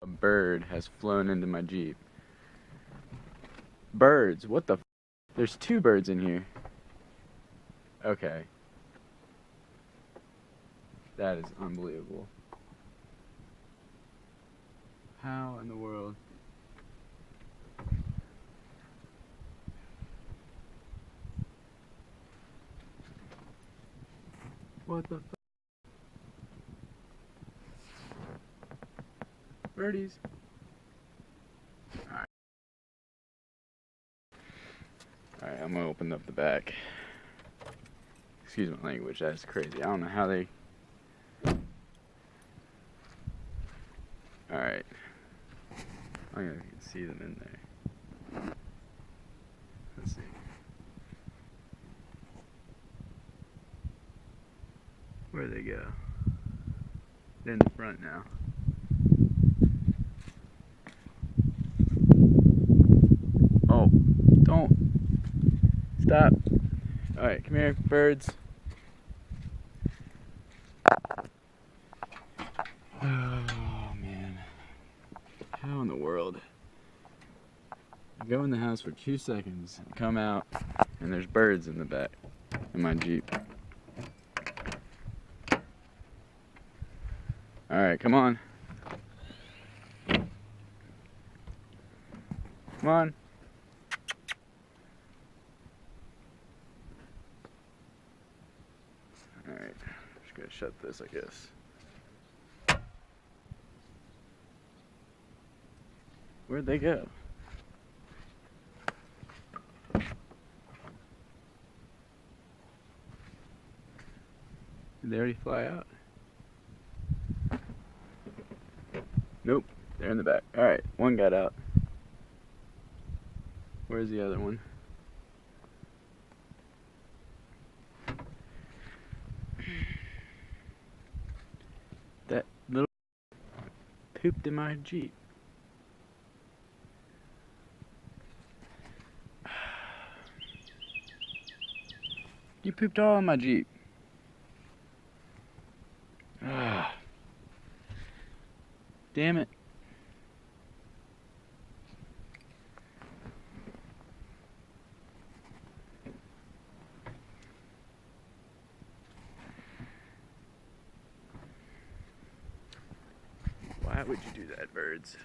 A bird has flown into my Jeep. Birds, what the f? There's two birds in here. Okay. That is unbelievable. How in the world? What the f? Birdies. Alright. Alright, I'm gonna open up the back. Excuse my language, that's crazy. I don't know how they... Alright. I don't know if you can see them in there. Let's see. Where'd they go? They're in the front now. Oh, don't. Stop. Alright, come here, birds. Oh, man. How in the world? I go in the house for 2 seconds, come out, and there's birds in the back of my Jeep. Alright, come on. Come on. Alright, just gonna shut this, I guess. Where'd they go? Did they already fly out? Nope, they're in the back. Alright, one got out. Where's the other one? That little pooped in my Jeep. You pooped all in my Jeep. Ah. Damn it. Why would you do that, birds?